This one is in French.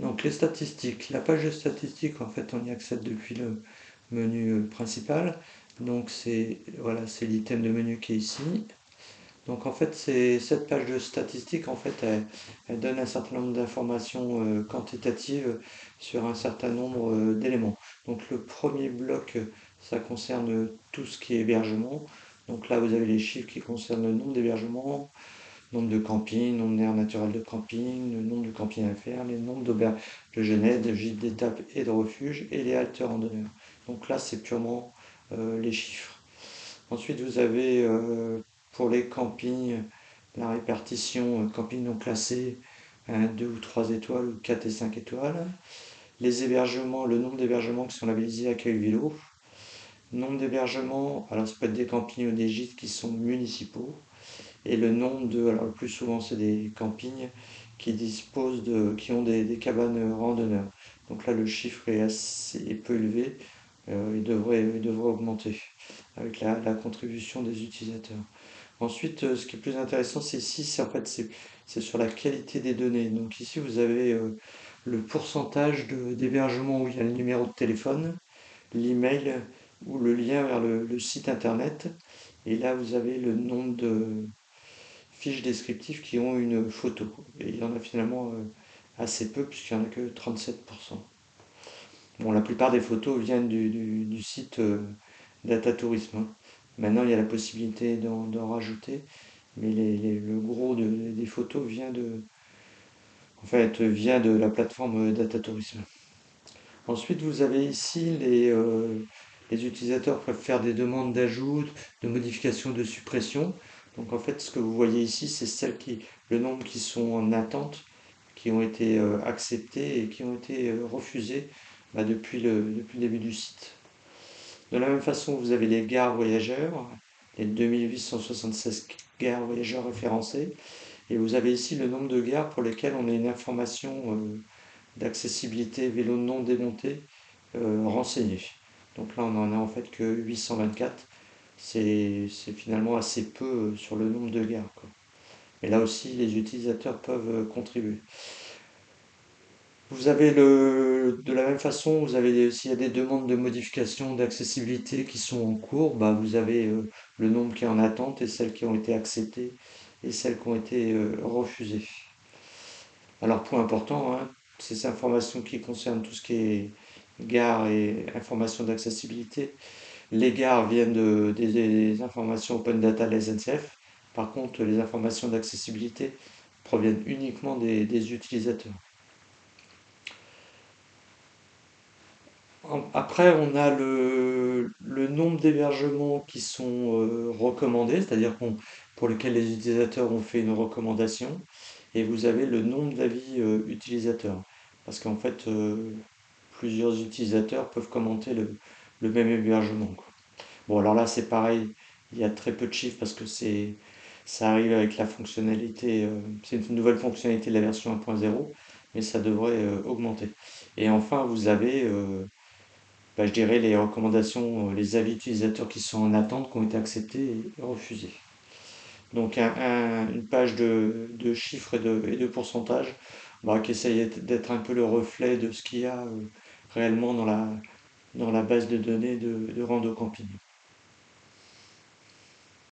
Donc les statistiques, la page de statistiques, en fait, on y accède depuis le menu principal. Donc c'est voilà, c'est l'item de menu qui est ici. Donc en fait, cette page de statistiques, en fait, elle donne un certain nombre d'informations quantitatives sur un certain nombre d'éléments. Donc le premier bloc, ça concerne tout ce qui est hébergement. Donc là, vous avez les chiffres qui concernent le nombre d'hébergements, nombre de campings, nombre d'aires naturelles de camping, le nombre de campings à faire, les nombres d'auberges de jeunesse, de gîtes d'étape et de refuge, et les haltes randonneurs. Donc là, c'est purement les chiffres. Ensuite, vous avez pour les campings la répartition camping non classés, 1, 2 ou 3 étoiles, ou 4 et 5 étoiles. Les hébergements, le nombre d'hébergements qui sont labellisés accueil vélo. Nombre d'hébergements, alors ça peut être des campings ou des gîtes qui sont municipaux. Et le nombre de, alors le plus souvent c'est des campings qui disposent qui ont des cabanes randonneurs. Donc là le chiffre est assez peu élevé, il devrait augmenter avec la contribution des utilisateurs. Ensuite, ce qui est plus intéressant, c'est ici, c'est sur la qualité des données. Donc ici, vous avez le pourcentage d'hébergement où il y a le numéro de téléphone, l'email ou le lien vers le site internet. Et là, vous avez le nombre de fiches descriptives qui ont une photo. Et il y en a finalement assez peu, puisqu'il n'y en a que 37%. Bon, la plupart des photos viennent du site Data Tourisme, hein. Maintenant, il y a la possibilité d'en rajouter, mais le gros des photos vient de la plateforme Data Tourisme. Ensuite, vous avez ici les utilisateurs peuvent faire des demandes d'ajout, de modification, de suppression. Donc en fait, ce que vous voyez ici, c'est le nombre qui sont en attente, qui ont été acceptés et qui ont été refusés depuis le début du site. De la même façon, vous avez les gares voyageurs, les 2876 gares voyageurs référencées, et vous avez ici le nombre de gares pour lesquelles on a une information d'accessibilité vélo non démonté renseignée. Donc là, on en a en fait que 824. C'est finalement assez peu sur le nombre de gares, quoi. Et là aussi, les utilisateurs peuvent contribuer. Vous avez de la même façon, s'il y a des demandes de modification d'accessibilité qui sont en cours, bah, vous avez le nombre qui est en attente et celles qui ont été acceptées et celles qui ont été refusées. Alors, point important, hein, ces informations qui concernent tout ce qui est gare et informations d'accessibilité. Les gares viennent des informations Open Data de la SNCF. Par contre, les informations d'accessibilité proviennent uniquement des utilisateurs. Après, on a le nombre d'hébergements qui sont recommandés, c'est-à-dire pour lesquels les utilisateurs ont fait une recommandation, et vous avez le nombre d'avis utilisateurs. Parce qu'en fait, plusieurs utilisateurs peuvent commenter le même hébergement, quoi. Bon, alors là, c'est pareil, il y a très peu de chiffres parce que ça arrive avec la fonctionnalité, c'est une nouvelle fonctionnalité de la version 1.0, mais ça devrait augmenter. Et enfin, vous avez je dirais les recommandations, les avis utilisateurs qui sont en attente, qui ont été acceptés et refusés. Donc une page de chiffres et de pourcentages bah, qui essaye d'être un peu le reflet de ce qu'il y a réellement dans la base de données de Rando Camping.